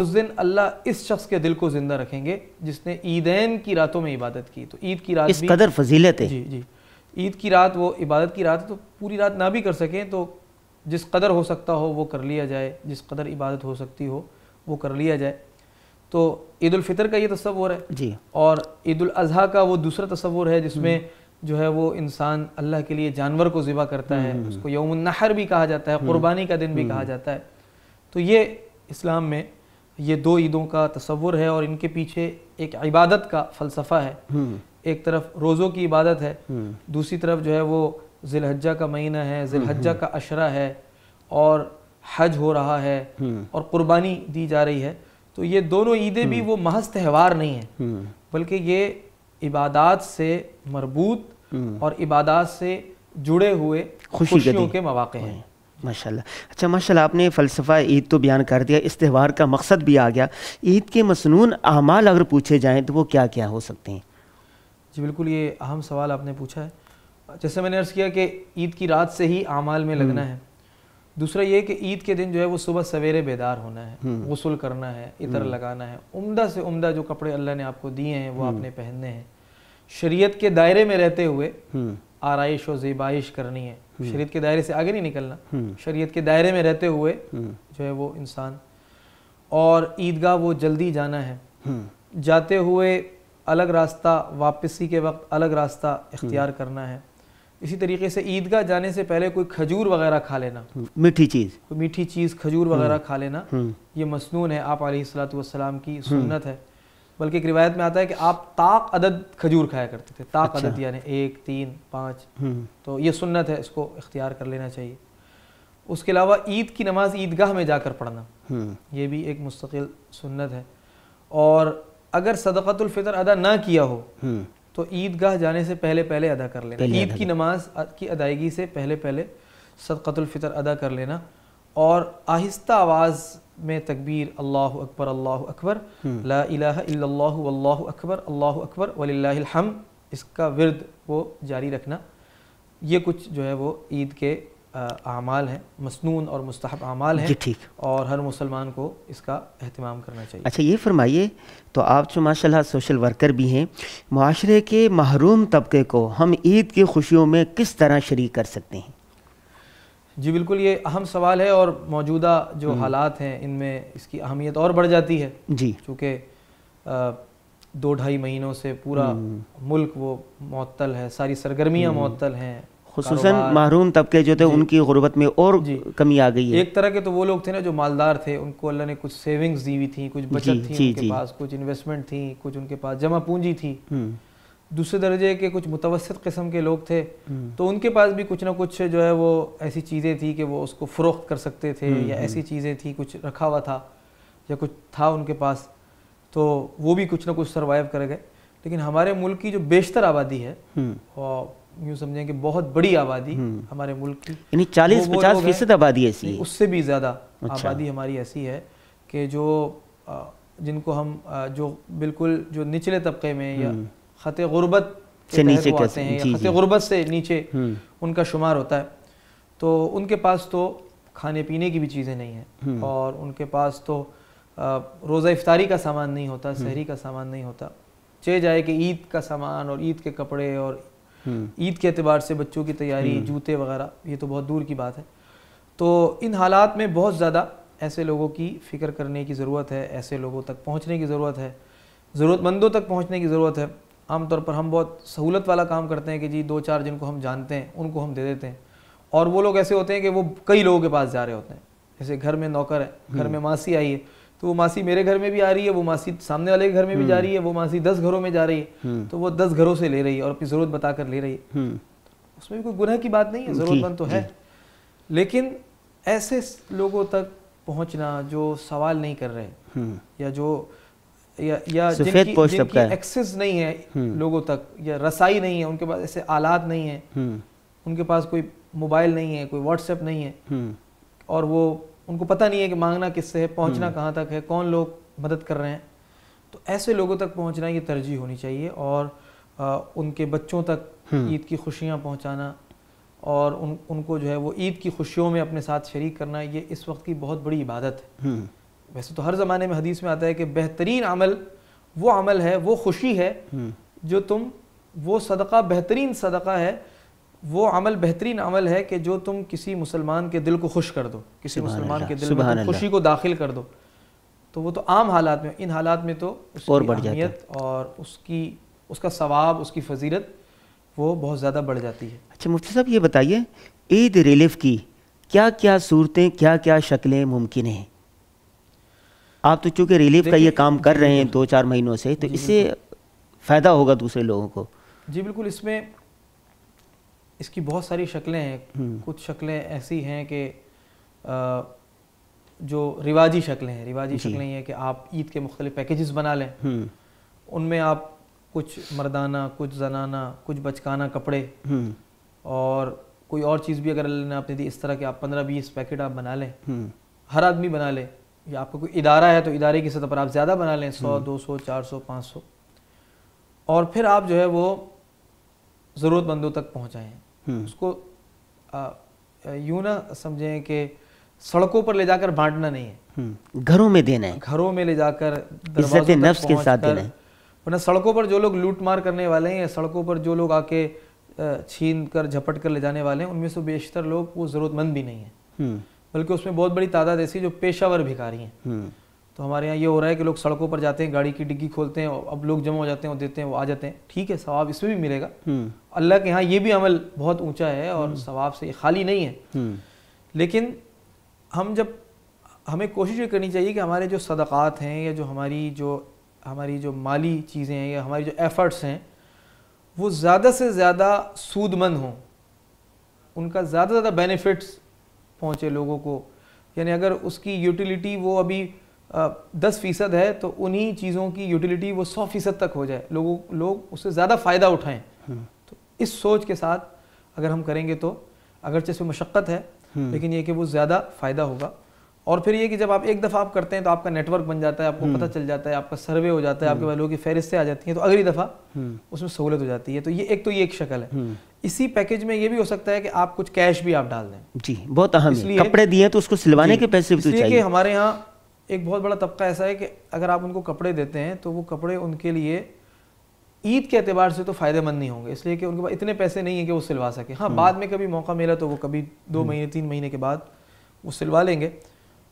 اس دن اللہ اس شخص کے دل کو زندہ رکھیں گے جس نے عیدین کی راتوں میں عبادت کی. تو عید کی رات اس قدر فضیلت ہے. جی عید کی رات وہ عبادت کی رات ہے, تو پوری رات نہ بھی کر سکیں تو جس قدر ہو سکتا ہو وہ کر لیا جائے, جس قدر عبادت ہو سکتی ہو وہ کر لیا جائے. تو عید الفطر کا یہ تصور ہے جی, اور عید الاضحیٰ کا وہ دوسرا تصور ہے جس میں جو ہے وہ انسان اللہ کے لیے جانور کو ذبح کرتا ہے, اس کو یوم النحر بھی کہا جاتا ہے, قربانی کا دن بھی کہا جاتا ہے. تو یہ اسلام میں یہ دو عیدوں کا تصور ہے اور ان کے پیچھے ایک عبادت کا فلسفہ ہے. ایک طرف روزوں کی عبادت ہے, دوسری طرف جو ہے وہ ذی الحجہ کا مہینہ ہے, ذی الحجہ کا عشرہ ہے اور حج ہو رہا ہے اور قربانی دی جا رہی ہے. تو یہ دونوں عیدیں بھی وہ محض تہوار نہیں ہیں بلکہ یہ عبادات سے مربوط اور عبادات سے جڑے ہوئے خوشیوں کے مواقع ہیں. ماشاءاللہ. اچھا ماشاءاللہ, آپ نے فلسفہ عید تو بیان کر دیا, اس تہوار کا مقصد بھی آ گیا. عید کے مسنون اعمال اگر پوچھے جائیں تو وہ کیا کیا ہو سکتے ہیں؟ جی بالکل, یہ اہم سوال آپ نے پوچھا ہے. جیسے میں نے عرض کیا کہ عید کی رات سے ہی اعمال میں لگنا ہے. دوسرا یہ کہ عید کے دن جو ہے وہ صبح سویرے بیدار ہونا ہے, غسل کرنا ہے, عطر لگانا ہے, عمدہ سے عمدہ جو کپڑے اللہ نے آپ کو دیے ہیں وہ آپ نے پہننے ہیں, شریعت کے دائرے میں رہتے ہوئے آرائش و زیبائش کرنی ہے. شریعت کے دائرے سے آگے نہیں نکلنا, شریعت کے دائرے میں رہتے ہوئے جو ہے وہ انسان, اور عیدگاہ وہ جلدی جانا ہے, جاتے ہوئے الگ راستہ, واپسی کے وقت الگ راستہ اختیار کرنا ہے. اسی طریقے سے عیدگاہ جانے سے پہلے کوئی کھجور وغیرہ کھا لینا, میٹھی چیز کھجور وغیرہ کھا لینا, یہ مسنون ہے, آپ علیہ الصلوۃ والسلام کی سنت ہے. بلکہ ایک روایت میں آتا ہے کہ آپ طاق عدد کھجور کھایا کرتے تھے, طاق عدد یعنی 1 3 5. تو یہ سنت ہے, اس کو اختیار کر لینا چاہیے. اس کے علاوہ عید کی نماز عیدگاہ میں جا کر پڑھنا, یہ بھی ایک مستقل سنت ہے. اور اگر صدقۃ الفطر ادا نہ کیا ہو تو عیدگاہ جانے سے پہلے ادا کر لینا, عید کی نماز کی ادائیگی سے پہلے صدقۃ الفطر ادا کر لینا. اور آہستہ آواز میں تکبیر, اللہ اکبر, لا الہ الا اللہ واللہ اکبر وللہ الحمد, اس کا ورد وہ جاری رکھنا. یہ کچھ جو ہے وہ عید کے اعمال ہیں, مسنون اور مستحب اعمال ہیں, اور ہر مسلمان کو اس کا اہتمام کرنا چاہیے. اچھا یہ فرمائیے, تو آپ جو ماشاءاللہ سوشل ورکر بھی ہیں, معاشرے کے محروم طبقے کو ہم عید کی خوشیوں میں کس طرح شریک کر سکتے ہیں؟ جی بالکل, یہ اہم سوال ہے, اور موجودہ جو حالات ہیں ان میں اس کی اہمیت اور بڑھ جاتی ہے. جی, چونکہ 2-2.5 مہینوں سے پورا ملک وہ معطل ہے, ساری سرگرمیاں معطل ہیں, خصوصاً محروم طبقے جو تھے ان کی غربت میں اور کمی آ گئی ہے. ایک طرح کے تو وہ لوگ تھے نا جو مالدار تھے, ان کو اللہ نے کچھ سیونگز دی ہوئی تھیں, کچھ بچت تھی ان کے پاس, کچھ انویسٹمنٹ تھی, کچھ ان کے پاس جمع پونجی تھی. دوسرے درجے کے کچھ متوسط قسم کے لوگ تھے, تو ان کے پاس بھی کچھ نہ کچھ جو ہے وہ ایسی چیزیں تھی کہ وہ اس کو فروخت کر سکتے تھے, یا ایسی چیزیں تھیں, کچھ رکھا ہوا تھا یا کچھ تھا ان کے پاس, تو وہ بھی کچھ نہ کچھ سروائیو کر گئے. لیکن ہمارے ملک کی جو بیشتر آبادی ہے, اور یوں سمجھیں کہ بہت بڑی آبادی ہمارے ملک کی, یعنی 40-50% آبادی ایسی ہے, اس سے بھی زیادہ آبادی ہماری ایسی ہے کہ جو جن کو ہم جو بالکل جو نچلے طبقے میں یا خط غربت سے نیچے آتے ہیں, یا خط غربت سے نیچے ان کا شمار ہوتا ہے, تو ان کے پاس تو کھانے پینے کی بھی چیزیں نہیں ہیں, اور ان کے پاس تو روزہ افطاری کا سامان نہیں ہوتا, سحری کا سامان نہیں ہوتا. چاہے جائے کہ عید کا سامان اور عید کے کپڑے اور عید کے اعتبار سے بچوں کی تیاری, جوتے وغیرہ, یہ تو بہت دور کی بات ہے. تو ان حالات میں بہت زیادہ ایسے لوگوں کی فکر کرنے کی ضرورت ہے, ایسے لوگوں تک پہنچنے کی ضرورت ہے, ضرورت مندوں تک پہنچنے کی ضرورت ہے. عام طور پر ہم بہت سہولت والا کام کرتے ہیں کہ جی 2-4 جن کو ہم جانتے ہیں ان کو ہم دے دیتے ہیں, اور وہ لوگ ایسے ہوتے ہیں کہ وہ کئی لوگوں کے پاس جا رہے ہوتے ہیں. جیسے گھر میں نوکر ہے, گھر میں ماسی آئی ہے, تو وہ ماسی میرے گھر میں بھی آ رہی ہے, وہ ماسی سامنے والے کے گھر میں بھی جا رہی ہے, وہ ماسی 10 گھروں میں جا رہی ہے, تو وہ 10 گھروں سے لے رہی ہے اور اپنی ضرورت بتا کر لے رہی ہے. اس میں بھی کوئی گناہ کی بات نہیں ہے, ضرورت مند تو ہے. لیکن ایسے لوگوں تک پہنچنا جو سوال نہیں کر رہے, یا جو یا جن کی ایکسس نہیں ہے لوگوں تک, یا رسائی نہیں ہے, ان کے پاس ایسے آلات نہیں ہیں, ان کے پاس کوئی موبائل نہیں ہے, کوئی واٹس ایپ نہیں ہے, اور وہ ان کو پتہ نہیں ہے کہ مانگنا کس سے ہے, پہنچنا کہاں تک ہے, کون لوگ مدد کر رہے ہیں. تو ایسے لوگوں تک پہنچنا یہ ترجیح ہونی چاہیے, اور ان کے بچوں تک عید کی خوشیاں پہنچانا, اور ان کو جو ہے وہ عید کی خوشیوں میں اپنے ساتھ شریک کرنا, یہ اس وقت کی بہت بڑی عبادت ہے. ویسے تو ہر زمانے میں حدیث میں آتا ہے کہ بہترین عمل وہ عمل ہے، وہ خوشی ہے جو تم، وہ صدقہ بہترین صدقہ ہے، وہ عمل بہترین عمل ہے کہ جو تم کسی مسلمان کے دل کو خوش کر دو، کسی مسلمان کے دل میں تم خوشی کو داخل کر دو. تو وہ تو عام حالات میں، ان حالات میں تو اس کی اہمیت اور اس کا ثواب، اس کی فضیلت وہ بہت زیادہ بڑھ جاتی ہے. اچھا مفتی صاحب یہ بتائیے، عید ریلیف کی کیا کیا صورتیں، کیا کیا شکلیں ممکن ہیں؟ آپ تو چونکہ ریلیف کا یہ کام کر رہے ہیں 2-4 مہینوں سے، تو اس سے فائدہ ہوگا دوسرے لوگوں کو. جی بالکل، اس میں اس کی بہت ساری شکلیں ہیں. کچھ شکلیں ایسی ہیں کہ جو رواجی شکلیں ہیں. رواجی شکلیں یہ ہیں کہ آپ عید کے مختلف پیکیجز بنا لیں، ان میں آپ کچھ مردانہ، کچھ زنانہ، کچھ بچکانہ کپڑے اور کوئی اور چیز بھی اگر اللہ نے آپ نے دی، اس طرح کہ آپ 15-20 پیکٹ آپ بنا لیں، ہر آدمی بنا لے، یا آپ کا کوئی ادارہ ہے تو ادارے کی سطح پر آپ زیادہ بنا لیں، 100 200 400 500، اور پھر آپ جو ہے وہ ضرورت مندوں تک پہنچائیں. اس کو یوں نہ سمجھیں کہ سڑکوں پر لے جا کر بانٹنا نہیں ہے، گھروں میں دینا ہے، گھروں میں لے جا کر عزت نفس کے ساتھ دینا ہے. ورنہ سڑکوں پر جو لوگ لوٹ مار کرنے والے ہیں، یا سڑکوں پر جو لوگ آ کے چھین کر جھپٹ کر لے جانے والے ہیں، ان میں سے بیشتر لوگ وہ ضرورت مند بھی نہیں ہیں، بلکہ اس میں بہت بڑی تعداد ایسی جو پیشہ ور بھکاری ہیں. تو ہمارے یہاں یہ ہو رہا ہے کہ لوگ سڑکوں پر جاتے ہیں، گاڑی کی ڈگی کھولتے ہیں، اب لوگ جمع ہو جاتے ہیں، وہ دیتے ہیں، وہ آ جاتے ہیں. ٹھیک ہے، ثواب اس میں بھی ملے گا، اللہ کے ہاں یہ بھی عمل بہت اونچا ہے اور ثواب سے خالی نہیں ہے. لیکن ہمیں کوشش یہ کرنی چاہیے کہ ہمارے جو صدقات ہیں، یا جو ہماری جو مالی چیزیں ہیں، یا ہماری جو ایفرٹس ہیں، وہ زیادہ سے زیادہ سود مند ہوں، ان کا زیادہ سے زیادہ بینیفٹس پہنچے لوگوں کو. یعنی اگر اس کی یوٹیلیٹی وہ ابھی 10% ہے تو انہی چیزوں کی یوٹیلیٹی وہ 100% تک ہو جائے، لوگ اس سے زیادہ فائدہ اٹھائیں. تو اس سوچ کے ساتھ اگر ہم کریں گے تو اگرچہ اس میں مشقت ہے، لیکن یہ کہ وہ زیادہ فائدہ ہوگا. اور پھر یہ کہ جب آپ ایک دفعہ آپ کرتے ہیں تو آپ کا نیٹ ورک بن جاتا ہے، آپ کو پتہ چل جاتا ہے، آپ کا سروے ہو جاتا ہے، آپ کے پاس لوگوں کی فہرستیں آ جاتی ہیں، تو اگلی دفعہ اس میں سہولت ہو جاتی ہے. تو یہ ایک شکل ہے. اسی پیکیج میں یہ بھی ہو سکتا ہے کہ آپ کچھ کیش بھی آپ ڈال دیں. جی بہت اہم ہے، کپڑے دیے تو اس کو سلوانے کے پیسے بھی تو چاہیے. کہ ہمارے یہاں ایک بہت بڑا طبقہ ایسا ہے کہ اگر آپ ان کو کپڑے دیتے ہیں تو وہ کپڑے ان کے لیے عید کے اعتبار سے تو فائدہ مند نہیں ہوں گے، اس لیے کہ ان کے پاس اتنے پیسے نہیں ہیں کہ وہ سلوا سکے. ہاں بعد میں کبھی موقع ملا تو وہ کبھی 2 مہینے 3 مہینے کے بعد وہ سلوا لیں گے.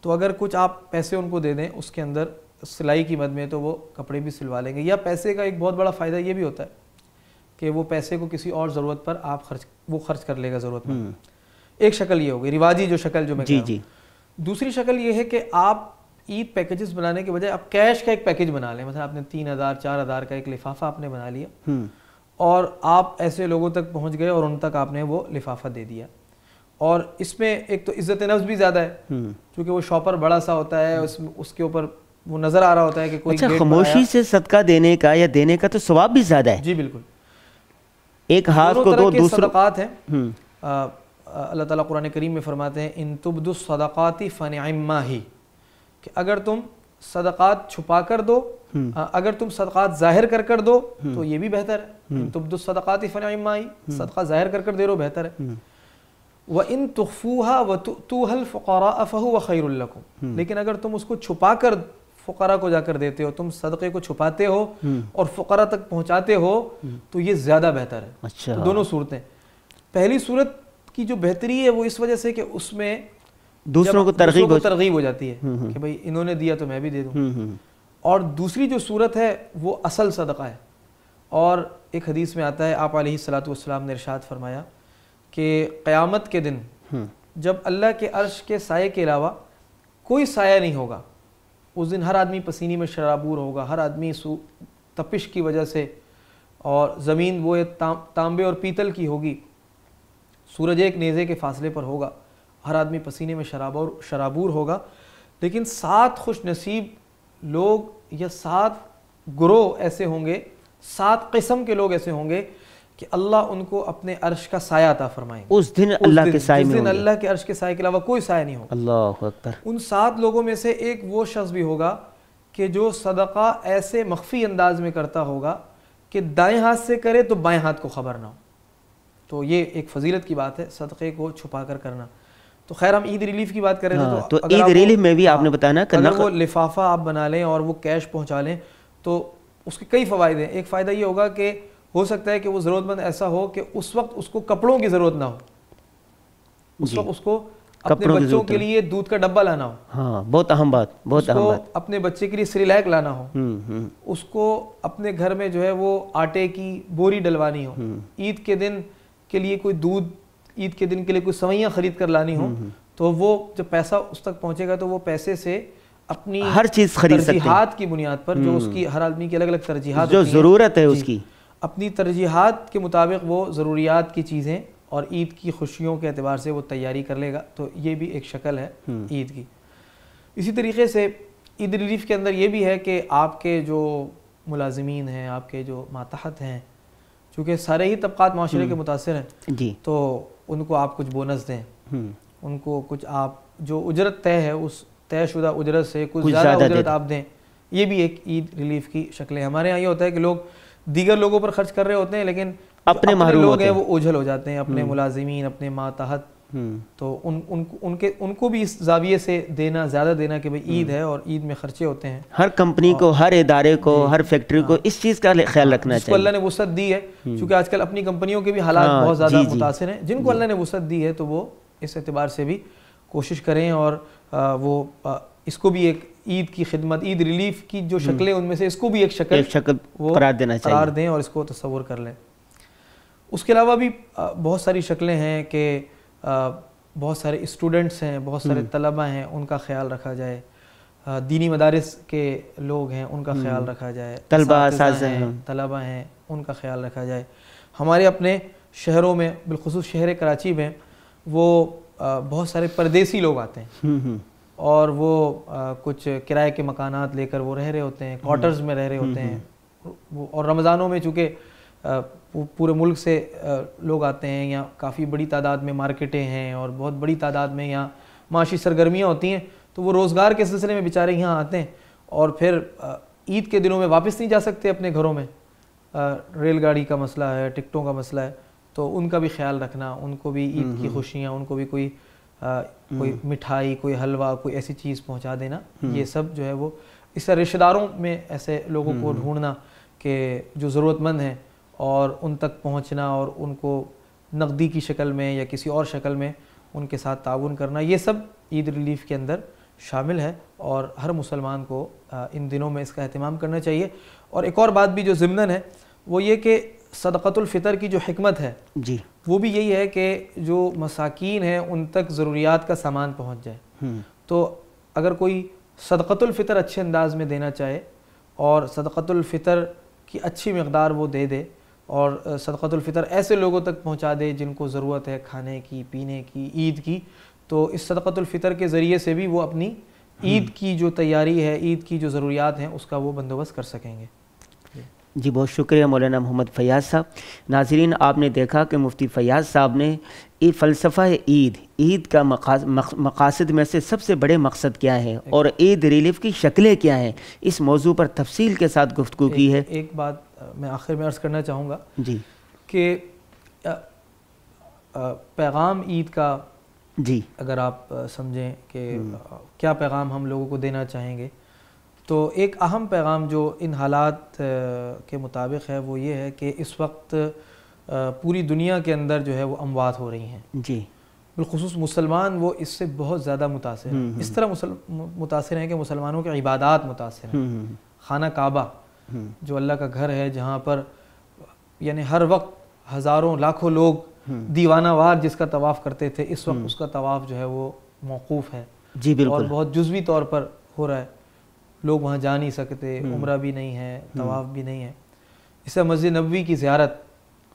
تو اگر کچھ آپ پیسے ان کو دے دیں اس کے اندر سلائی کی مد میں، تو وہ کپڑے بھی سلوا لیں گے. یا پیسے کا ایک بہت بڑا فائدہ یہ بھی ہوتا ہے کہ وہ پیسے کو کسی اور ضرورت پر وہ خرچ کر لے گا ضرورت میں. ایک شکل یہ ہوگی رواجی جو شکل جو میں کہہ رہا ہوں. دوسری شکل یہ ہے کہ آپ عید پیکیجز بنانے کے بجائے آپ کیش کا ایک پیکیج بنا لیں. مثلا آپ نے 3000 4000 کا ایک لفافہ آپ نے بنا لیا، اور آپ ایسے لوگوں تک پہنچ گئے اور ان تک آپ نے وہ لفافہ دے دیا. اور اس میں ایک تو عزت نفس بھی زیادہ ہے، کیونکہ وہ شاپر بڑا سا ہوتا ہے، اس کے اوپر وہ نظر آ رہا ہوتا ہے کہ کوئی. اچھا، خاموشی سے صدقہ دینے کا یا دینے کا تو ثواب بھی زیادہ ہے. جی بالکل، ایک ہاتھ کو دو، دوسرے صدقات ہیں. اللہ تعالیٰ قرآن کریم میں فرماتے ہیں ان تبدوا الصدقات فنعما ہی، کہ اگر تم صدقات چھپا کر دو، اگر تم صدقات ظاہر کر دو تو یہ بھی بہتر ہے. ان تبدوا الصدقات فنعما ہی، صدقہ ظاہر کر دے رہو بہتر ہے. وَإِن تُخْفُوهَا وَتُؤْتُوهَا الْفُقَرَاءَ فَهُوَ خَيْرٌ لَكُمْ، لیکن اگر تم اس کو چھپا کر فقراء کو جا کر دیتے ہو، تم صدقے کو چھپاتے ہو اور فقراء تک پہنچاتے ہو، تو یہ زیادہ بہتر ہے. اچھا، دونوں صورتیں. پہلی صورت کی جو بہتری ہے وہ اس وجہ سے کہ اس میں دوسروں کو ترغیب ہو جاتی ہے کہ بھئی انہوں نے دیا تو میں بھی دے دوں. اور دوسری جو صورت ہے وہ اصل صدقہ ہے. اور ایک حدیث میں آتا ہے، آپ علیہ الصلوۃ والسلام نے ارشاد فرمایا کہ قیامت کے دن جب اللہ کے عرش کے سائے کے علاوہ کوئی سایہ نہیں ہوگا، اس دن ہر آدمی پسینے میں شرابور ہوگا، ہر آدمی تپش کی وجہ سے، اور زمین وہ تانبے اور پیتل کی ہوگی، سورج ایک نیزے کے فاصلے پر ہوگا، ہر آدمی پسینے میں شرابور ہوگا. لیکن 7 خوش نصیب لوگ یا 7 گروہ ایسے ہوں گے، 7 قسم کے لوگ ایسے ہوں گے کہ اللہ ان کو اپنے عرش کا سایہ عطا فرمائیں گے. اس دن اللہ کے سائے میں، جس دن اللہ کے عرش کے سائے کے علاوہ کوئی سایہ نہیں ہوگا. اللہ اکبر. ان 7 لوگوں میں سے ایک وہ شخص بھی ہوگا کہ جو صدقہ ایسے مخفی انداز میں کرتا ہوگا کہ دائیں ہاتھ سے کرے تو بائیں ہاتھ کو خبر نہ ہو. تو یہ ایک فضیلت کی بات ہے صدقے کو چھپا کر کرنا. تو خیر ہم عید ریلیف کی بات کر رہے تھے، تو عید ریلیف میں بھی آپ نے بتانا کہ اگر وہ لفافہ آپ بنا لیں اور وہ کیش پہنچا لیں تو اس کے کئی فوائد ہیں. ایک فائدہ یہ ہوگا کہ ہو سکتا ہے کہ وہ ضرورت مند ایسا ہو کہ اس وقت اس کو کپڑوں کی ضرورت نہ ہو، اس وقت اس کو اپنے بچوں کے لیے دودھ کا ڈبہ لانا ہو. ہاں بہت اہم بات، بہت اہم بات. اپنے بچے کے لیے سریلیک لانا ہو، اس کو اپنے گھر میں جو ہے وہ آٹے کی بوری ڈلوانی ہو، عید کے دن کے لیے کوئی دودھ، عید کے دن کے لیے کوئی سوئیاں خرید کر لانی ہو، تو وہ جب پیسہ اس تک پہنچے گا تو وہ پیسے سے اپنی ہر چیز خرید سکتے ہیں ترجیحات کی بنیاد پر، جو اس کی ہر آدمی کی الگ الگ ترجیحات جو ضرورت ہے اس کی، اپنی ترجیحات کے مطابق وہ ضروریات کی چیزیں اور عید کی خوشیوں کے اعتبار سے وہ تیاری کر لے گا. تو یہ بھی ایک شکل ہے عید کی. اسی طریقے سے عید ریلیف کے اندر یہ بھی ہے کہ آپ کے جو ملازمین ہیں، آپ کے جو ماتحت ہیں، چونکہ سارے ہی طبقات معاشرے کے متاثر ہیں جی، تو ان کو آپ کچھ بونس دیں، ان کو کچھ آپ جو اجرت طے ہے اس طے شدہ اجرت سے کچھ زیادہ اجرت آپ دیں. یہ بھی ایک عید ریلیف کی شکل ہے. ہمارے یہاں یہ ہوتا ہے کہ لوگ دیگر لوگوں پر خرچ کر رہے ہوتے ہیں لیکن اپنے لوگ ہیں وہ اوجھل ہو جاتے ہیں، اپنے ملازمین، اپنے ماتحت. تو ان کو بھی اس زاویے سے دینا، زیادہ دینا کہ بھئی عید ہے اور عید میں خرچے ہوتے ہیں. ہر کمپنی کو، ہر ادارے کو، ہر فیکٹری کو اس چیز کا خیال رکھنا چاہیے. جس کو اللہ نے وسعت دی ہے، چونکہ آج کل اپنی کمپنیوں کے بھی حالات بہت زیادہ متاثر ہیں، جن کو اللہ نے وسعت دی ہے تو وہ اس اعتبار سے بھی کوشش کریں اور وہ اس کو بھی ایک عید کی خدمت، عید ریلیف کی جو شکلیں ان میں سے اس کو بھی ایک شکل قرار دیں اور اس کو تصور کر لیں. اس کے علاوہ بھی بہت ساری شکلیں ہیں کہ بہت سارے اسٹوڈنٹس ہیں، بہت سارے طلبہ ہیں، ان کا خیال رکھا جائے. دینی مدارس کے لوگ ہیں ان کا خیال رکھا جائے، طلبہ ہیں ان کا خیال رکھا جائے. ہمارے اپنے شہروں میں بالخصوص شہر کراچی میں وہ بہت سارے پردیسی لوگ آتے ہیں اور وہ کچھ کرائے کے مکانات لے کر وہ رہ رہے ہوتے ہیں، کوارٹرز میں رہ رہے ہوتے ہیں. اور رمضانوں میں چونکہ پورے ملک سے لوگ آتے ہیں، یا کافی بڑی تعداد میں مارکیٹیں ہیں اور بہت بڑی تعداد میں یہاں معاشی سرگرمیاں ہوتی ہیں، تو وہ روزگار کے سلسلے میں بیچارے یہاں آتے ہیں اور پھر عید کے دنوں میں واپس نہیں جا سکتے اپنے گھروں میں. ریل گاڑی کا مسئلہ ہے، ٹکٹوں کا مسئلہ ہے، تو ان کا بھی خیال رکھنا، ان کو بھی عید کی خوشیاں، ان کو بھی کوئی مٹھائی، کوئی حلوہ، کوئی ایسی چیز پہنچا دینا. یہ سب جو ہے وہ اس طرح رشتہ داروں میں ایسے لوگوں کو ڈھونڈنا کہ جو ضرورت مند ہیں اور ان تک پہنچنا اور ان کو نقدی کی شکل میں یا کسی اور شکل میں ان کے ساتھ تعاون کرنا، یہ سب عید ریلیف کے اندر شامل ہے اور ہر مسلمان کو ان دنوں میں اس کا اہتمام کرنا چاہیے. اور ایک اور بات بھی جو ضمناً ہے وہ یہ کہ صدقۃ الفطر کی جو حکمت ہے جی وہ بھی یہی ہے کہ جو مساکین ہیں ان تک ضروریات کا سامان پہنچ جائے. تو اگر کوئی صدقۃ الفطر اچھے انداز میں دینا چاہے اور صدقۃ الفطر کی اچھی مقدار وہ دے دے اور صدقۃ الفطر ایسے لوگوں تک پہنچا دے جن کو ضرورت ہے کھانے کی، پینے کی، عید کی، تو اس صدقۃ الفطر کے ذریعے سے بھی وہ اپنی عید کی جو تیاری ہے، عید کی جو ضروریات ہیں اس کا وہ بندوبست کر سکیں گے. جی بہت شکریہ مولانا محمد فیاض صاحب. ناظرین آپ نے دیکھا کہ مفتی فیاض صاحب نے فلسفہ عید کا مقاصد میں سے سب سے بڑے مقصد کیا ہے اور عید ریلیف کی شکلیں کیا ہیں، اس موضوع پر تفصیل کے ساتھ گفتگو کی ہے. ایک بات میں آخر میں عرض کرنا چاہوں گا جی کہ پیغام عید کا جی اگر آپ سمجھیں کہ کیا پیغام ہم لوگوں کو دینا چاہیں گے، تو ایک اہم پیغام جو ان حالات کے مطابق ہے وہ یہ ہے کہ اس وقت پوری دنیا کے اندر جو ہے وہ اموات ہو رہی ہیں. جی بالخصوص مسلمان وہ اس سے بہت زیادہ متاثر ہیں. اس طرح متاثر ہیں کہ مسلمانوں کے عبادات متاثر ہیں. خانہ کعبہ جو اللہ کا گھر ہے جہاں پر یعنی ہر وقت ہزاروں لاکھوں لوگ دیوانہ وار جس کا طواف کرتے تھے، اس وقت اس کا طواف جو ہے وہ موقوف ہے. جی بالکل، اور بہت جزوی طور پر ہو رہا ہے. لوگ وہاں جا نہیں سکتے، عمرہ بھی نہیں ہے، طواف بھی نہیں ہے. اس سے مسجد نبوی کی زیارت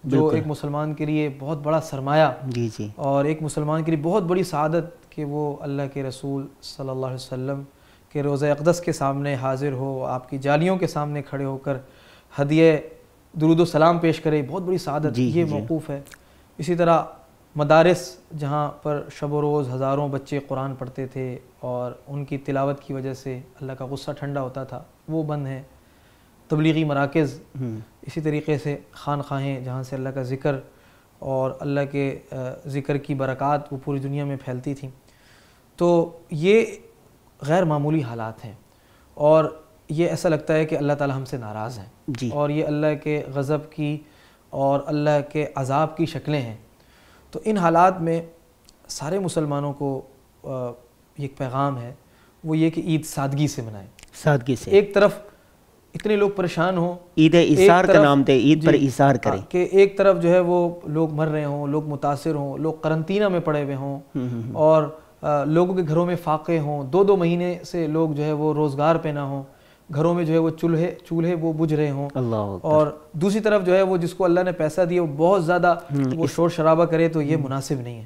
جو ایک مسلمان کے لیے بہت بڑا سرمایہ جی جی اور ایک مسلمان کے لیے بہت بڑی سعادت کہ وہ اللہ کے رسول صلی اللہ علیہ وسلم کے روضہ اقدس کے سامنے حاضر ہو، آپ کی جالیوں کے سامنے کھڑے ہو کر ہدیہ درود و سلام پیش کرے، بہت بڑی سعادت یہ موقوف ہے. اسی طرح مدارس جہاں پر شب و روز ہزاروں بچے قرآن پڑھتے تھے اور ان کی تلاوت کی وجہ سے اللہ کا غصہ ٹھنڈا ہوتا تھا، وہ بند ہیں. تبلیغی مراکز، اسی طریقے سے خانقاہیں جہاں سے اللہ کا ذکر اور اللہ کے ذکر کی برکات وہ پوری دنیا میں پھیلتی تھیں. تو یہ غیر معمولی حالات ہیں، اور یہ ایسا لگتا ہے کہ اللہ تعالی ہم سے ناراض ہیں جی، اور یہ اللہ کے غضب کی اور اللہ کے عذاب کی شکلیں ہیں۔ تو ان حالات میں سارے مسلمانوں کو ایک پیغام ہے، وہ یہ کہ عید سادگی سے منائیں، سادگی سے۔ ایک طرف اتنے لوگ پریشان ہوں، عید ایثار کا نام دے، عید پر ایثار کریں کہ ایک طرف جو ہے وہ لوگ مر رہے ہوں، لوگ متاثر ہوں، لوگ قرنطینہ میں پڑے ہوئے ہوں، اور لوگوں کے گھروں میں فاقے ہوں، 2 مہینے سے لوگ جو ہے وہ روزگار پہ نہ ہوں، گھروں میں جو ہے وہ چولہے وہ بجھ رہے ہوں، اور دوسری طرف جو ہے وہ جس کو اللہ نے پیسہ دیا وہ بہت زیادہ وہ شور شرابہ کرے، تو یہ مناسب نہیں ہے۔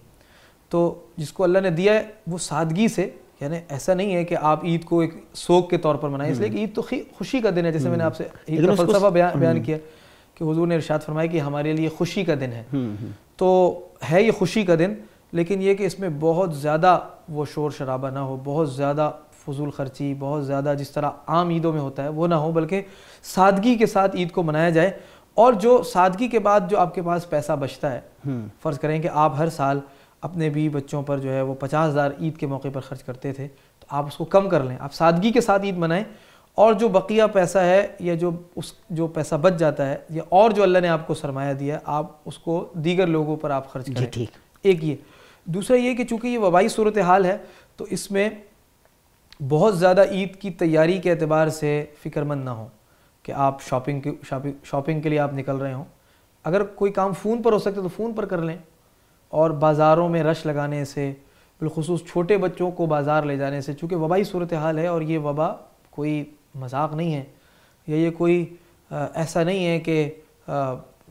تو جس کو اللہ نے دیا ہے وہ سادگی سے، یعنی ایسا نہیں ہے کہ آپ عید کو ایک سوگ کے طور پر منائیں، اس لیے کہ عید تو خوشی کا دن ہے، جیسے میں نے آپ سے عید کا فلسفہ بیان کیا کہ حضور نے ارشاد فرمایا کہ ہمارے لیے خوشی کا دن ہے، تو ہے یہ خوشی کا دن، لیکن یہ کہ اس میں بہت زیادہ وہ شور شرابہ نہ ہو، بہت زیادہ فضول خرچی، بہت زیادہ جس طرح عام عیدوں میں ہوتا ہے وہ نہ ہو، بلکہ سادگی کے ساتھ عید کو منایا جائے۔ اور جو سادگی کے بعد جو آپ کے پاس پیسہ بچتا ہے، فرض کریں کہ آپ ہر سال اپنے بھی بچوں پر جو ہے وہ 50,000 عید کے موقع پر خرچ کرتے تھے، تو آپ اس کو کم کر لیں، آپ سادگی کے ساتھ عید منائیں، اور جو بقیہ پیسہ ہے یا جو پیسہ بچ جاتا ہے یا اور جو اللہ نے آپ کو سرمایہ دیا ہے، آپ اس کو دیگر لوگوں پر آپ خرچ کریں۔ ایک یہ، دوسرا یہ کہ چونکہ یہ وبائی صورتحال ہے تو اس میں بہت زیادہ عید کی تیاری کے اعتبار سے فکر مند نہ ہوں کہ آپ شاپنگ کے لیے آپ نکل رہے ہوں۔ اگر کوئی کام فون پر ہو سکتا ہے تو فون پر کر لیں، اور بازاروں میں رش لگانے سے، بالخصوص چھوٹے بچوں کو بازار لے جانے سے، چونکہ وبائی صورتحال ہے اور یہ وبا کوئی مذاق نہیں ہے، یا یہ کوئی ایسا نہیں ہے کہ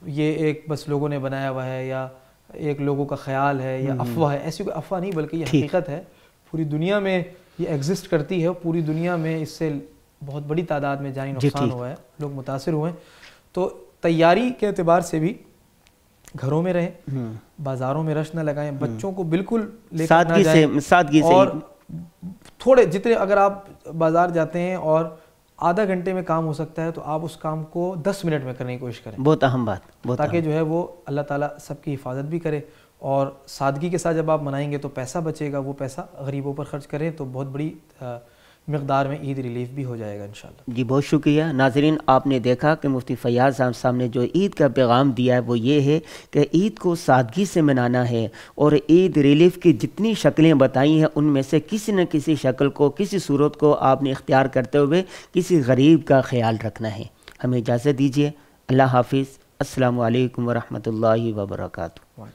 یہ ایک بس لوگوں نے بنایا ہوا ہے یا ایک لوگوں کا خیال ہے یا افواہ ہے، ایسی کوئی افواہ نہیں، بلکہ یہ حقیقت ہے، پوری دنیا میں یہ ایگزسٹ کرتی ہے، پوری دنیا میں اس سے بہت بڑی تعداد میں جانی نقصان ہوا ہے، لوگ متاثر ہوئے ہیں۔ تو تیاری کے اعتبار سے بھی گھروں میں رہیں، بازاروں میں رش نہ لگائیں، بچوں کو بالکل لے کر نہ جائیں، سادگی سے، اور تھوڑے جتنے اگر آپ بازار جاتے ہیں اور آدھا گھنٹے میں کام ہو سکتا ہے تو آپ اس کام کو 10 منٹ میں کرنے کی کوشش کریں، بہت اہم بات، تاکہ جو ہے وہ اللہ تعالیٰ سب کی حفاظت بھی کرے، اور سادگی کے ساتھ جب آپ منائیں گے تو پیسہ بچے گا، وہ پیسہ غریبوں پر خرچ کریں تو بہت بڑی مقدار میں عید ریلیف بھی ہو جائے گا انشاءاللہ۔ جی بہت شکریہ ناظرین، آپ نے دیکھا کہ مفتی فیاض صاحب صاحب نے جو عید کا پیغام دیا ہے وہ یہ ہے کہ عید کو سادگی سے منانا ہے، اور عید ریلیف کی جتنی شکلیں بتائی ہیں ان میں سے کسی نہ کسی شکل کو، کسی صورت کو آپ نے اختیار کرتے ہوئے کسی غریب کا خیال رکھنا ہے۔ ہمیں اجازت دیجیے، اللہ حافظ، السلام علیکم ورحمۃ اللہ وبرکاتہ۔